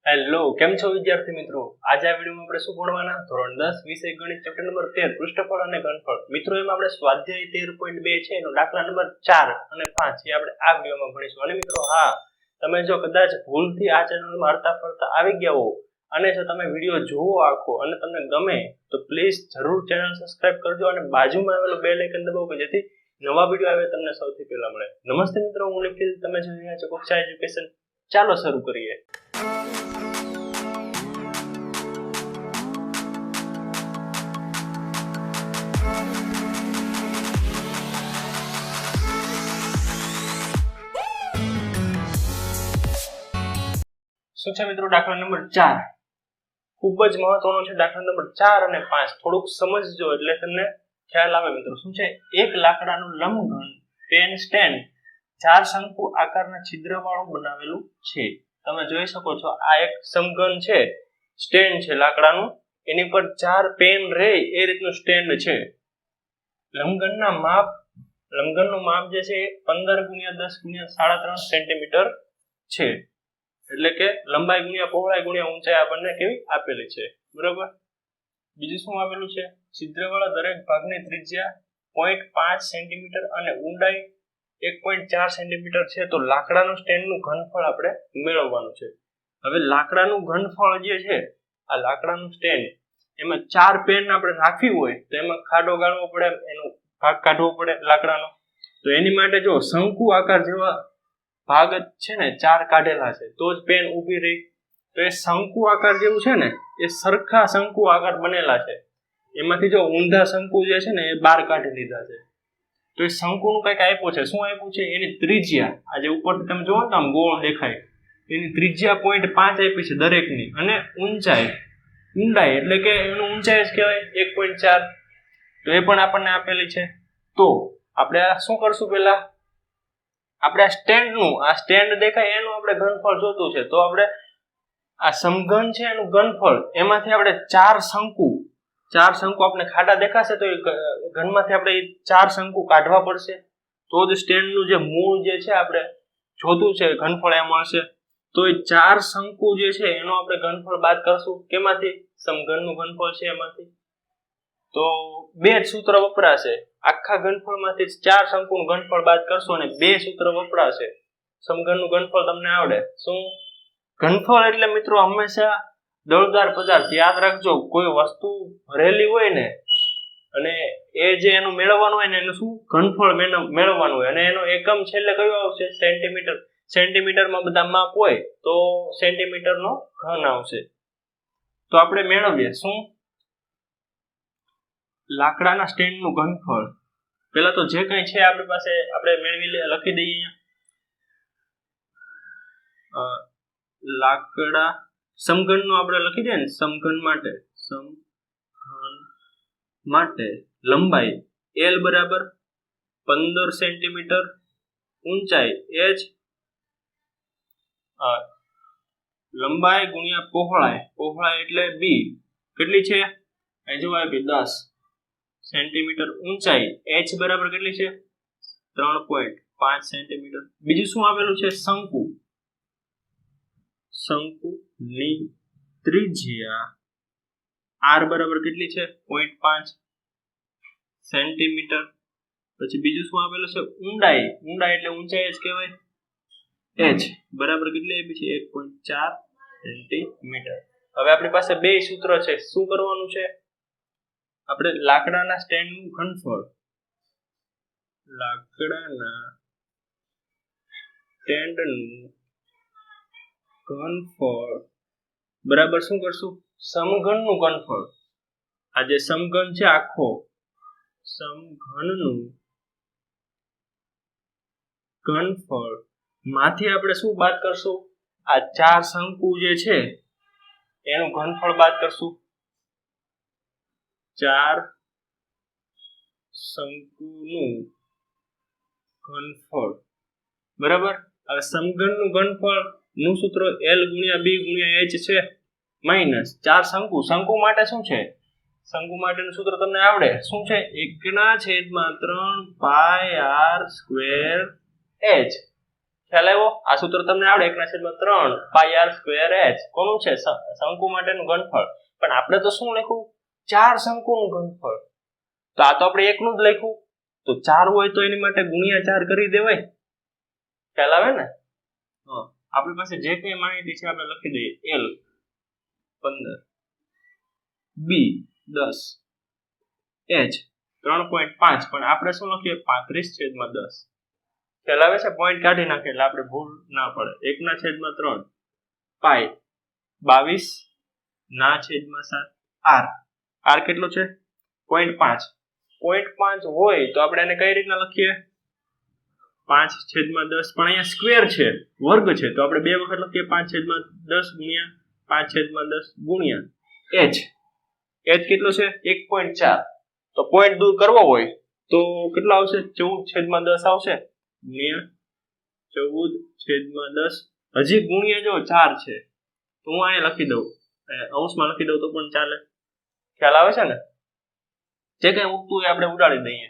Hello, કેમ છો વિદ્યાર્થી મિત્રો? આજે આ વિડિયોમાં આપણે શું ભણવાના? ધોરણ 10 વિષય ગણિત ચેપ્ટર નંબર 13 પૃષ્ઠફળ અને ઘનફળ. મિત્રો એમાં આપણે સ્વાધ્યાય 13.2 છે એનો દાખલા નંબર 4 અને 5 એ આપણે આ વિડિયોમાં ભણીશું. અને મિત્રો હા, તમે જો કદાચ ભૂલથી આ ચેનલમાં હરતા ફરતા આવી ગયા હો અને જો તમે વિડિયો જોવો આખો અને તમને ગમે તો પ્લીઝ જરૂર ચેનલ સબસ્ક્રાઇબ કરજો અને બાજુમાં આવેલું બેલ આઇકન દબાવો કે જેથી નવા વિડિયો આવે તમને સૌથી પહેલા મળે. નમસ્તે મિત્રો, હું નિખિલ, તમે જોઈ રહ્યા છો કક્ષા એજ્યુકેશન. ચાલો શરૂ કરીએ. શું છે મિત્રો? દાખલા નંબર 4 ખૂબ જ મહત્વનો છે. દાખલા નંબર 4 અને 5 થોડુંક સમજજો એટલે તમને ખ્યાલ આવે. મિત્રો શું છે? એક લાકડાનું લંબઘન પેન સ્ટેન્ડ 4 શંકુ આકારના છિદ્રવાળું બનાવેલું છે. તમે જોઈ શકો છો આ એક સમઘન છે, સ્ટેન્ડ છે લાકડાનું, એની પર 4 પેન રહે એ રીતનું સ્ટેન્ડ છે. લંબઘનનું માપ જે છે 15x10x3.3 સેન્ટીમીટર છે. એટલે કે લંબાઈ ગુણ્યા પહોળાઈ ગુણ્યા ઊંચાઈ આપણને કેવી આપેલી છે, બરાબર. બીજું શું આપેલું છે? છિદ્રવાળા દરેક ભાગની ત્રિજ્યા 0.5 સેન્ટીમીટર અને ઊંડાઈ 1.4 સેન્ટીમીટર છે. તો લાકડાનું સ્ટેન્ડનું ઘનફળ આપણે મેળવવાનું છે. હવે લાકડાનું ઘનફળ જે છે, આ લાકડાનું સ્ટેન્ડ એમાં 4 પેન આપણે રાખવી હોય તો એમાં ખાડો ગાળવો પડે, એનો ભાગ કાઢવો પડે લાકડાનો. તો એની માટે જો શંકુ આકાર જેવા ભાગ છે ને 4 કાઢેલા છે તો જ પેન ઊભી રહી. તો એ શંકુ આકાર જેવું છે ને એ સરખા શંકુ આકાર બનેલા છે. એમાંથી જો ઊંધા શંકુ જે છે ને એ બહાર કાઢી લીધા છે. તો એ શંકુનું કંઈક આપ્યું છે. શું આપ્યું છે? એની ત્રિજ્યા, આ જે ઉપરથી તમે જોવો ને આમ ગોળ દેખાય, એની ત્રિજ્યા 0.5 આપી છે દરેકની, અને ઊંડાઈ એટલે કે એનું ઊંચાઈ જ કહેવાય 1.4. તો એ પણ આપણને આપેલી છે. તો આપણે આ શું કરશું? પહેલા આપણે આ સ્ટેન્ડ દેખાય એનું આપણે ઘનફળ જોતું છે. તો આપણે આ સમઘન છે એનું ઘનફળ, એમાંથી આપણે 4 શંકુ આપણે ખાડા દેખાશે તો એ ઘનમાંથી આપણે 4 શંકુ કાઢવા પડશે. તો જ સ્ટેન્ડનું જે મૂળ જે છે આપણે જોતું છે ઘનફળ એ મળશે. તો એ 4 શંકુ જે છે એનો આપણે ઘનફળ બાદ કરશું. કેમાંથી? સમઘનનું ઘનફળ છે એમાંથી. તો બે જ સૂત્ર વપરાશે. આખા ઘનફળમાંથી 4 શંકુનું ઘનફળ બાદ કરશો અને બે સૂત્ર વપરાશે. સમઘનનું ઘનફળ તમને આવડે. શું? ઘનફળ એટલે મિત્રો હંમેશા દળદાર પદાર્થ. યાદ રાખજો, કોઈ વસ્તુ ભરેલી હોય ને અને એ જે એનું મેળવવાનું હોય ને એનું શું ઘનફળ મેળવવાનું હોય, અને એનો એકમ છેલ્લે કયો આવશે? સેન્ટીમીટર. સેન્ટીમીટરમાં બધા માપ હોય તો સેન્ટીમીટરનો ઘન આવશે. તો આપણે મેળવીએ શું? લાકડાના સ્ટેન્ડનું ઘનફળ. પહેલા તો જે કંઈ છે આપણી પાસે આપણે લખી દઈએ અહીંયા. લાકડા સમઘનનું આપણે લખી દઈએ ને, સમઘન માટે લંબાઈ L બરાબર 15 સેન્ટીમીટર, ઊંચાઈ h, લંબાઈ ગુણ્યા પહોળાઈ એટલે b કેટલી છે? અહીં જો આપી 10 સેન્ટીમીટર, ઊંચાઈ h બરાબર કેટલી છે? 3.5 સેન્ટીમીટર. બીજું શું આપેલું છે? શંકુની ત્રિજ્યા r બરાબર કેટલી છે? 0.5 સેન્ટીમીટર. પછી બીજું શું આપેલું છે? ઊંડાઈ એટલે ઊંચાઈ જ કહેવાય, h બરાબર કેટલી આપી છે? 1.4 સેન્ટીમીટર. હવે આપણી પાસે બે સૂત્ર છે. શું કરવાનું છે? આપણે લાકડાના સ્ટેન્ડનું ઘનફળ બરાબર શું કરશું? સમઘનનું ઘનફળ. આ જે સમઘન છે આખો, સમઘનનું ઘનફળ માંથી આપણે શું બાદ કરશું? આ 4 શંકુ જે છે એનું ઘનફળ બાદ કરશું. 4 શંકુનું ઘનફળ બરાબર. હવે સમઘનનું ઘનફળ નું સૂત્ર L ગુણ્યા b ગુણ્યા h છે, માઈનસ 4 શંકુ માટે શું છે? શંકુ માટેનું સૂત્ર તમને આવડે. શું છે? 1/3 પાઈ r સ્ક્વેર h. ખ્યાલ આવ્યો? આ સૂત્ર તમને આવડે 1/3 પાઈ r સ્ક્વેર h કોનું છે? શંકુ માટેનું ઘનફળ. પણ આપણે તો શું લખ્યું? 4 શંકુનું ઘનફળ. તો આ તો આપણે એકનું જ લખ્યું. તો 4 હોય તો એની માટે ગુણ્યા 4 કરી દેવાય. ખ્યાલ આવે ને? આપણી પાસે જે કઈ માહિતી છે આપણે લખી દઈએ. l 15 b 10 h 3.5 પણ આપણે શું લખીએ? 35/10. ખ્યાલ આવે છે? પોઈન્ટ કાઢી નાખે એટલે આપણે ભૂલ ના પડે. 1/3 પાઈ 22/7 r. r કેટલો છે? 0.5. 0.5 હોય તો આપણે એને કઈ રીતના લખીએ? 5/10. પણ અહીંયા સ્ક્વેર છે, વર્ગ છે, તો આપણે બે વખત લખીએ 5/10 ગુણ્યા 5/10 ગુણ્યા h. h કેટલો છે? 1.4. તો પોઈન્ટ દૂર કરવો હોય તો કેટલો આવશે? 14/10 આવશે ગુણ્યા 14/10. હજી ગુણ્યા જો 4 છે તો હું અહીંયા લખી દઉં, અંશમાં લખી દઉં તો પણ ચાલે. ખ્યાલ આવે છે ને? જે કઈ ઉઠતું હોય આપણે ઉડાડી દઈએ.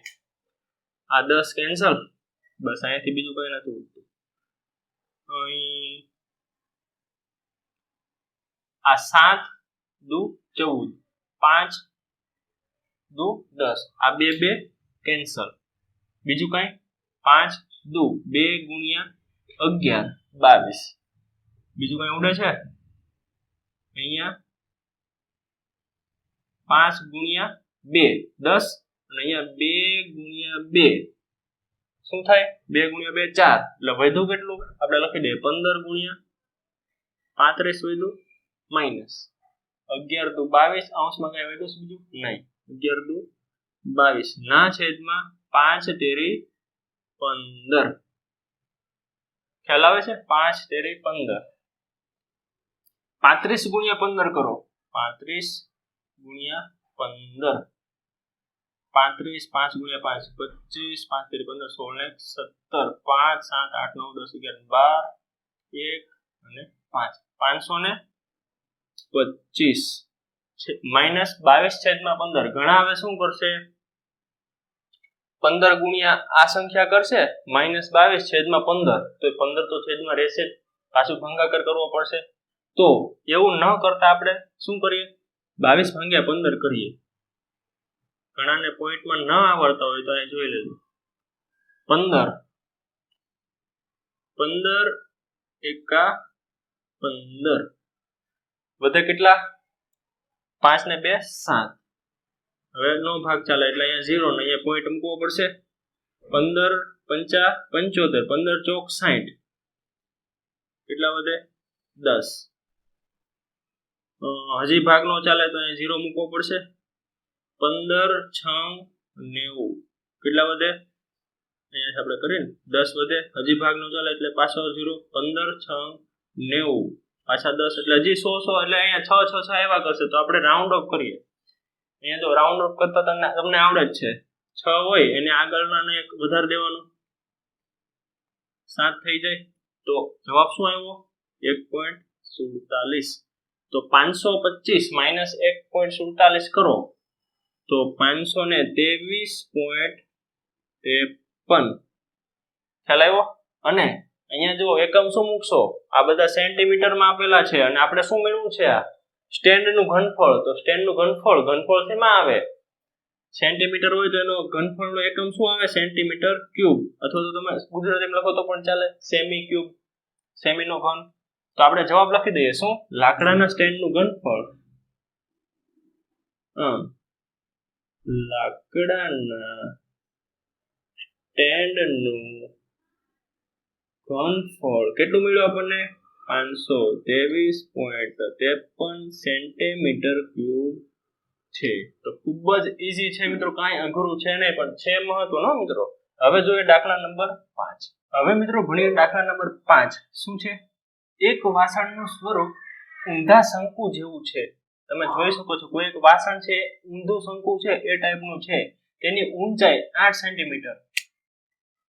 આ 10 કેન્સલ, બસ અહીંયાથી બીજું કઈ નથી ઉઠતું. અહીં આ 7 દુ 14, 5 દુ 10, આ 2 કેન્સલ. બીજું કઈ? 5 દુ 2 ગુણ્યા 11 22. બીજું કઈ ઉડે છે? અહીંયા 5 ગુણ્યા 2 10 અને અહીંયા 2 ગુણ્યા 2 શું થાય? 2 ગુણ્યા 2 4. એટલે વધ્યું કેટલું? આપણે લખી દઈએ 15 ગુણ્યા 35 વધ્યું માઇનસ 11 દુ 22. અંશમાં કઈ વધ્યું છે બીજું? નહીં. 11 દુ 22 ના છેદમાં 5/13 15. ખ્યાલ આવે છે? 5/13 15. 35 ગુણ્યા 15 કરો. 35 ગુણ્યા 15. 35 5 ગુણ્યા 5 25 5/13 15 16 17 5 7 8 9 10 11 12 1 અને 5 525 માઇનસ 22/15. ઘણા હવે શું કરશે? 15 ગુણ્યા આ સંખ્યા કરશે માઇનસ 22/15. તો 15 તો છેદમાં રહેશે, પાછું ભાગાકાર કરવો પડશે. તો એવું ન કરતા આપણે શું કરીએ? 22/15 કરીએ. ઘણાને પોઈન્ટમાં ન આવડતા હોય તો અહીં જોઈ લેજો. 15 15 એકા 15 વધે કેટલા? 5 ને 2 7. હવે નો ભાગ ચાલે એટલે અહીંયા 0 ને અહીંયા પોઈન્ટ મૂકવો પડશે. 15 5 75 15 ચોક 60. કેટલા વધે? 10. હજી ભાગ નો ચાલે તો અહીંયા 0 મૂકવો પડશે. 15 6 90. કેટલા વધે? અહીંયા આપણે કરીએ ને 10 વધે. હજી ભાગ નો ચાલે એટલે પાછો 0. 15 6 90 પાછા 10 એટલે હજી 100 એટલે અહીંયા 6 6 6 એવા કરશે. તો આપણે રાઉન્ડ ઓફ કરીએ. અહીંયા જો રાઉન્ડ ઓફ કરતા તમને આવડે જ છે. 6 હોય એને આગળના ને એક વધારે દેવાનું, 7 થઈ જાય. તો જવાબ શું આવ્યો? 1.47. તો 525 માઇનસ 1.47 કરો તો 523.53. ખ્યાલ આવ્યો? અને અહીંયા જો એકમ શું મૂકશો? આ બધા સેન્ટીમીટરમાં આપેલા છે અને આપણે શું મેળવવું છે? આ સ્ટેન્ડનું ઘનફળ. તો સ્ટેન્ડનું ઘનફળ શેમાં આવે? સેન્ટીમીટર હોય તો એનો ઘનફળનો એકમ શું આવે? Centimetre cube. અથવા તો તમે ગુજરાતીમાં લખો તો પણ ચાલે, સેમી ક્યુબ, સેમીનો ઘન. તો આપણે જવાબ લખી દઈએ શું? લાકડાના સ્ટેન્ડનું ઘનફળ. લાકડાના સ્ટેન્ડનું ઘનફળ કેટલું મળ્યું આપણને? 523.53 સેન્ટીમીટર ક્યુબ છે. તો ખૂબ જ ઈઝી છે મિત્રો, કાંઈ અઘરું છે નહીં, પણ છે મહત્વનો મિત્રો. હવે જોઈએ દાખલા નંબર 5. હવે મિત્રો ભણીએ દાખલા નંબર 5. શું છે? એક વાસણનું સ્વરૂપ ઊંધા શંકુ જેવું છે. તમે જોઈ શકો છો કોઈ એક વાસણ છે ઊંધું શંકુ છે એ ટાઈપનું છે. તેની ઊંચાઈ 8 સેન્ટીમીટર,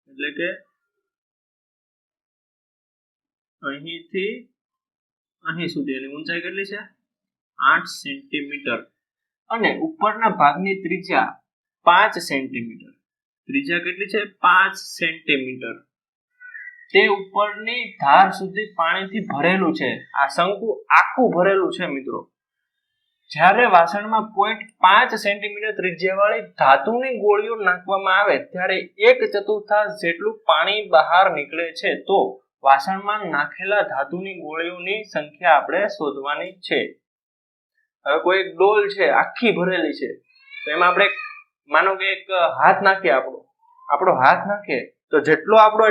એટલે કે અહીંથી અહીં સુધી એની ઊંચાઈ કેટલી છે? 8 સેન્ટીમીટર. અને ઉપરના ભાગની ત્રિજ્યા 5 સેન્ટીમીટર. ત્રિજ્યા કેટલી છે? 5 સેન્ટીમીટર તે ઉપરની ધાર સુધી પાણીથી ભરેલું છે. આ શંકુ આખું ભરેલું છે મિત્રો. જ્યારે વાસણમાં 0.5 સેન્ટીમીટર ત્રિજ્યાવાળી ધાતુની ગોળીઓ નાખવામાં આવે ત્યારે 1/4 જેટલું પાણી બહાર નીકળે છે. તો વાસણમાં નાખેલા ધાતુની ગોળીઓની સંખ્યા આપણે શોધવાની છે. હવે કોઈ એક ડોલ છે આખી ભરેલી છે, તો એમાં આપણે માનો કે એક હાથ નાખીએ, આપણો હાથ નાખીએ તો જેટલો આપણો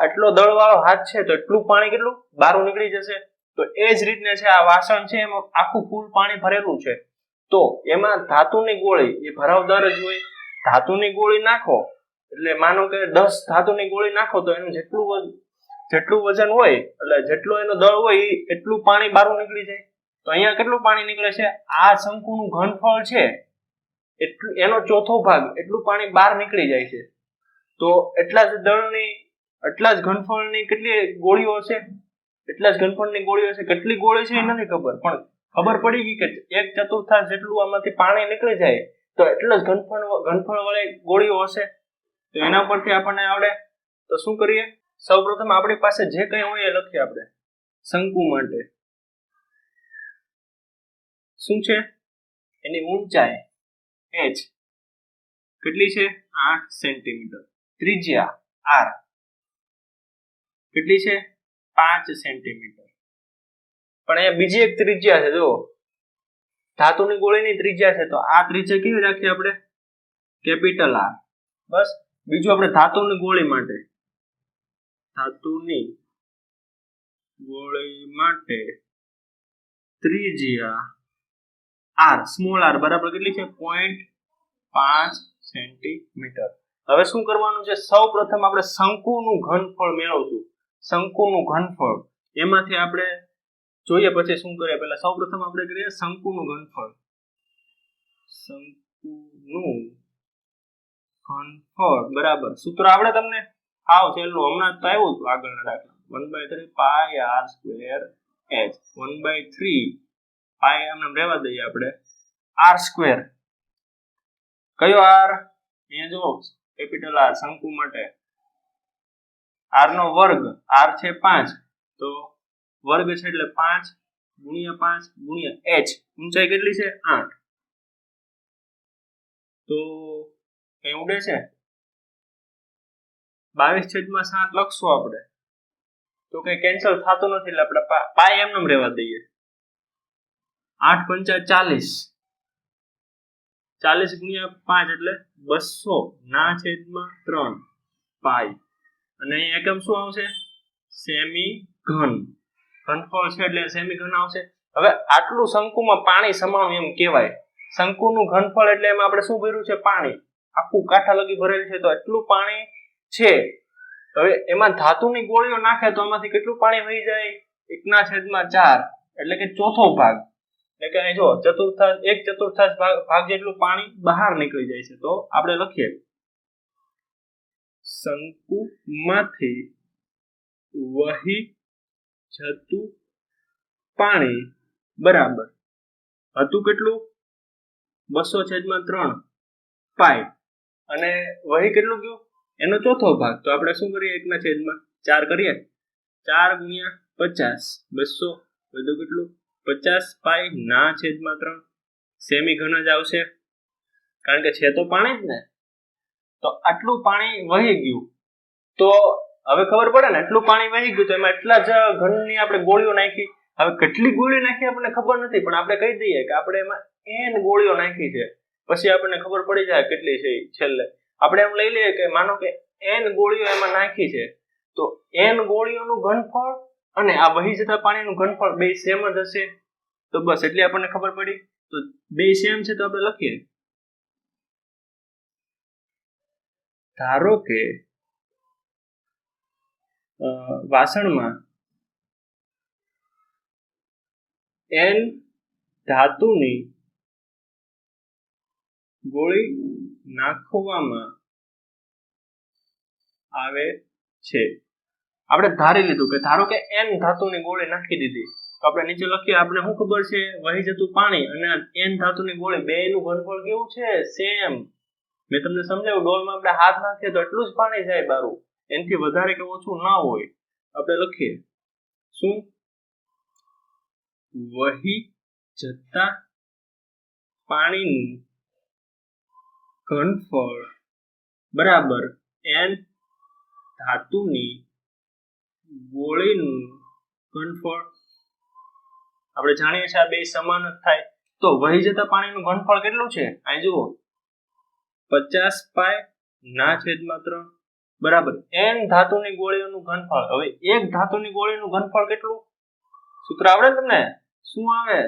એટલો દળવાળો હાથ છે તો એટલું પાણી કેટલું બહાર નીકળી જશે. તો એ જ રીતને છે આ વાસણ છે એમાં આખું ફૂલ પાણી ભરેલું છે, તો એમાં ધાતુની ગોળી એ ભરાવદાર જ હોય. ધાતુની ગોળી નાખો એટલે માનો કે 10 ધાતુની ગોળી નાખો તો એનું જેટલું વજન હોય એટલે જેટલો એનો દળ હોય એટલું પાણી બહાર નીકળી જાય. તો અહીંયા કેટલું પાણી નીકળે છે? આ શંકુનું ઘનફળ છે એટલું, એનો ચોથો ભાગ એટલું પાણી બહાર નીકળી જાય છે. તો એટલા જ દળની એટલા જ ઘનફળની કેટલી ગોળીઓ હશે? એટલા જ ઘનફળની ગોળીઓ હશે. કેટલી ગોળી છે એ નથી ખબર, પણ ખબર પડી ગઈ કે 1/4 જેટલું આમાંથી પાણી નીકળી જાય તો એટલા જ ઘનફળ વાળી ગોળીઓ હશે. તો એના પરથી આપણને આવડે. તો શું કરીએ? સૌપ્રથમ આપણી પાસે જે કંઈ હોય એ લખીએ. આપણે શંકુ માટે શું છે? એની ઊંચાઈ h કેટલી છે? 8 સેન્ટીમીટર. ત્રિજ્યા r કેટલી છે? 5 સેન્ટીમીટર. પણ અહીંયા બીજી એક ત્રિજ્યા છે, જો ધાતુની ગોળીની ત્રિજ્યા છે, તો આ ત્રિજ્યા કેવી રાખીએ આપણે? Capital R. બસ. બીજું આપણે ધાતુની ગોળી માટે ત્રિજ્યા r સ્મોલ r બરાબર કેટલી છે? 0.5 સેન્ટીમીટર. હવે શું કરવાનું છે? સૌપ્રથમ આપણે શંકુનું ઘનફળ મેળવશું. શંકુનું ઘનફળ એમાંથી આપણે જોઈએ પછી શું કરીએ. પહેલા સૌપ્રથમ આપણે કરીએ શંકુનું ઘનફળ. શંકુનું ઘનફળ બરાબર સૂત્ર આપણે તમને આવ છેલ્લું હમણાં તો આવ્યું હતું આગળના દાખલા 1/3 પાઈ r સ્ક્વેર h. 1/3 પાઈ આમને રહેવા દઈએ આપણે r સ્ક્વેર. કયો r? અહીંયા જો કેપિટલ R શંકુ માટે r નો વર્ગ, r છે 5 તો વર્ગ છે એટલે 5 ગુણ્યા 5 ગુણ્યા h. ઊંચાઈ કેટલી છે? 8. તો કઈ ઉડે છે? 22/7 લખશું આપણે તો કઈ કેન્સલ થતું નથી એટલે આપણે પાઈ એમને રહેવા દઈએ. 8 × 40 40 ગુણ્યા 5 એટલે 200/3 પાઈ. અને અહીં એકમ શું આવશે? સેમી ઘન. ઘનફળ છે એટલે સેમી ઘન આવશે. હવે આટલું શંકુમાં પાણી સમાણું એમ કહેવાય. શંકુનું ઘનફળ એટલે એમાં આપણે શું ભર્યું છે? પાણી. આખું કાંઠા લગી ભરેલ છે તો એટલું પાણી છે. હવે એમાં ધાતુની ગોળીઓ નાખે તો એમાંથી કેટલું પાણી વહી જાય? 1/4 એટલે કે ચોથો ભાગ. એટલે કે જો 1/4 ભાગ જેટલું પાણી બહાર નીકળી જાય છે. તો આપણે લખીએ શંકુમાંથી વહી જતું પાણી બરાબર હતું કેટલું? 200/3 પાઈ. અને વહી કેટલું ગયું? એનો ચોથો ભાગ. તો આપણે શું કરીએ? 1/4 કરીએ. 4 ગુણ્યા 50 200 બધું કેટલું? 50 પાઈ ના છેદમાં 3. સેમી ઘન જ આવશે કારણ કે છે તો પાણી જ ને. તો આટલું પાણી વહી ગયું. તો હવે ખબર પડે ને એટલું પાણી વહી ગયું તો એમાં એટલા જ ઘનની આપણે ગોળીઓ નાખી. હવે કેટલી ગોળીઓ નાખી આપણને ખબર નથી, પણ આપણે કહી દઈએ કે આપણે એમાં n ગોળીઓ નાખી છે. પછી આપણને ખબર પડી જાય કેટલી છે છેલ્લે. આપણે એમ લઈ લઈએ કે માનો કે n ગોળીઓ એમાં નાખી છે, તો n ગોળીઓનું ઘનફળ અને આ વહી જતા પાણીનું ઘનફળ બે સેમ જ હશે. તો બસ એટલે આપણને ખબર પડી. તો બે સેમ છે તો આપણે લખીએ. ધારો કે વાસણમાં n ધાતુની ગોળી નાખવામાં આવે છે. આપણે ધારી લીધું કે ધારો કે n ધાતુની ગોળી નાખી દીધી તો આપણે નીચે લખીએ. આપણે શું ખબર છે? વહી જતું પાણી અને n ધાતુની ગોળી બેયનું ઘનફળ કેવું છે? સેમ. મેં તમને સમજાવ્યું ડોલમાં આપણે હાથ નાખીએ તો એટલું જ પાણી જાય બારું, એનાથી વધારે કે ઓછું ના હોય. આપણે લખીએ શું વહી જતા પાણીનું ઘનફળ બરાબર n ધાતુની ગોળીનું ઘનફળ. આપણે જાણીએ છીએ આ બે સમાન જ થાય. તો વહી જતા પાણીનું ઘનફળ કેટલું છે? અહીં જુઓ 50 પાય ના છેદમાં 3 બરાબર n ધાતુની ગોળીઓનું ઘનફળ. હવે એક ધાતુની ગોળીનું ઘનફળ કેટલું? સૂત્ર આવડે તમને? શું આવે?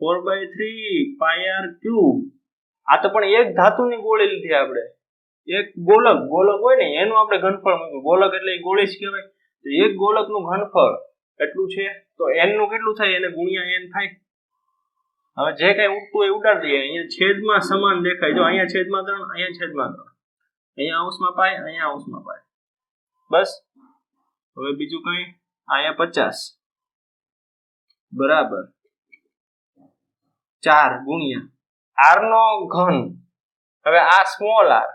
4/3 પાય r ક્યુબ. આ તો પણ એક ધાતુની ગોળી લીધી આપણે. એક ગોલક હોય ને એનું આપણે ઘનફળ મૂક્યું. ગોલક એટલે ગોળી જ કહેવાય. તો એક ગોલકનું ઘનફળ એટલું છે. તો n નું કેટલું થાય? એને ગુણ્યા n થાય. હવે જે કઈ ઉડતું એ ઉડાડી દઈએ. અહીંયા છેદમાં સમાન દેખાય. જો અહીંયા છેદમાં 3, અહીંયા છેદમાં 3, અહીંયા અંશમાં પાય, અહીંયા અંશમાં પાય. બસ. હવે બીજું કઈ? અહીંયા 50 બરાબર 4 ગુણ્યા r નો ઘન. હવે આ સ્મોલ r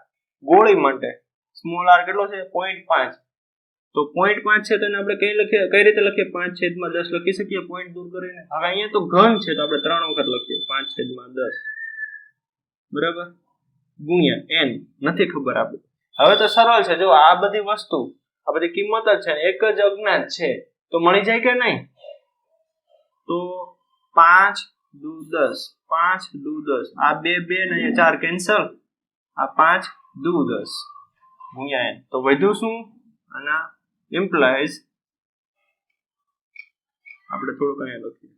ગોળી માટે સ્મોલ r કેટલો છે? 0.5. તો 0.5 છે તો એને આપણે કઈ રીતે લખીએ? 5/10 લખી શકીએ પોઈન્ટ દૂર કરીને. હવે અહીંયા તો ઘન છે તો આપણે 3 વખત લખીએ 5/10 બરાબર ગુણ્યા n નથી ખબર આપણે. હવે તો સરળ છે. જો આ બધી વસ્તુ આ બધી કિંમત જ છે, એક જ અજ્ઞાત છે, તો મળી જાય કે નહીં? તો 5×10 5×10 આ 2 ને અહીંયા 4 કેન્સલ. આ 5×10 ગુણ્યા n. તો વધ્યું શું? આના ઇમ્પ્લાઇઝ આપણે થોડુંક અહીંયા લખીએ.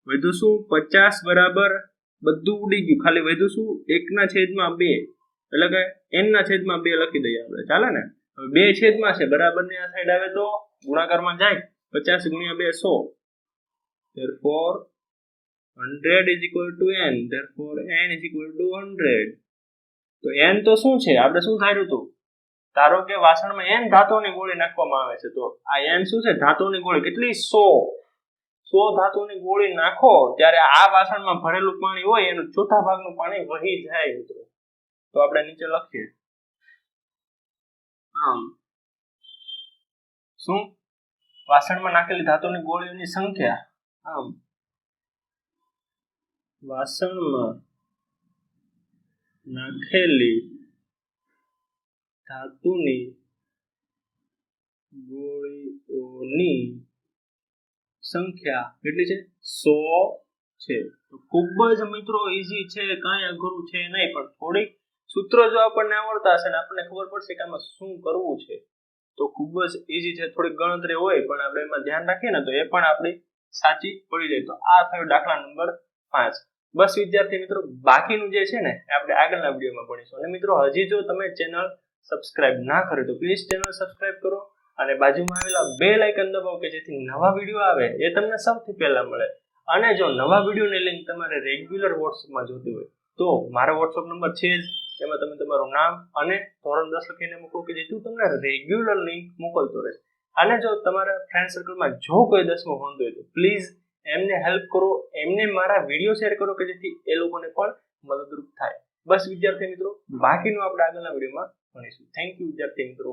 વધ્યું શું? 50 બરાબર બધું ઉડી ગયું. ખાલી વધ્યું શું? 1/2 એટલે કે n/2 લખી દઈએ આપણે. ચાલે ને? હવે 2 છેદમાં છે બરાબર ની આ સાઈડ આવે તો ગુણાકારમાં જાય. 50 ગુણ્યા 2 100. therefore 100 is equal to n. therefore n is equal to 100. તો n તો શું છે? આપણે શું ધાર્યું હતું? ધારો કે વાસણમાં n ધાતુની ગોળી નાખવામાં આવે છે. તો આ n શું છે? ધાતુની ગોળી. કેટલી? 100 ધાતુની ગોળી નાખો ત્યારે આ વાસણમાં ભરેલું પાણી હોય એનું ચોથા ભાગનું પાણી વહી જાય મિત્રો. તો આપણે નીચે લખીએ આમ શું વાસણમાં નાખેલી ધાતુની ગોળીઓની સંખ્યા આમ વાસણમાં નાખેલી ધાતુની ગોળીઓની સંખ્યા કેટલી છે? 100 છે. તો ખૂબ જ મિત્રો ઈઝી છે, કાંઈ અઘરું છે નહીં. પણ થોડીક સૂત્રો જો આપણને આવડતા હશે ને આપણને ખબર પડશે કે આમાં શું કરવું છે તો ખૂબ જ ઈઝી છે. થોડીક ગણતરી હોય પણ આપણે એમાં ધ્યાન રાખીએ ને તો એ પણ આપણી સાચી પડી જાય. તો આ થયો દાખલા નંબર 5. બસ વિદ્યાર્થી મિત્રો, બાકીનું જે છે ને આપણે આગળના વિડીયોમાં ભણીશું. અને મિત્રો હજી જો તમે ચેનલ સબસ્ક્રાઇબ ના કર્યું તો પ્લીઝ ચેનલ સબસ્ક્રાઇબ કરો અને બાજુમાં આવેલા બેલ આઇકન દબાવો કે જેથી નવા વિડીયો આવે એ તમને સૌથી પહેલા મળે. અને જો નવા વિડીયોની લિંક તમારે રેગ્યુલર વોટ્સઅપમાં જોતી હોય તો મારો વોટ્સઅપ નંબર છે જ. એમાં તમે તમારું નામ અને ધોરણ 10 લખીને મોકલો કે જેથી તમને રેગ્યુલર લિંક મોકલતો રહે. અને જો તમારા ફ્રેન્ડ સર્કલમાં જો કોઈ 10મું ભણતું હોય તો પ્લીઝ એમને હેલ્પ કરો, એમને મારા વિડીયો શેર કરો કે જેથી એ લોકોને પણ મદદરૂપ થાય. બસ વિદ્યાર્થી મિત્રો, બાકીનું આપણે આગળના વિડીયોમાં ભણીશું. થેન્ક યુ વિદ્યાર્થી મિત્રો.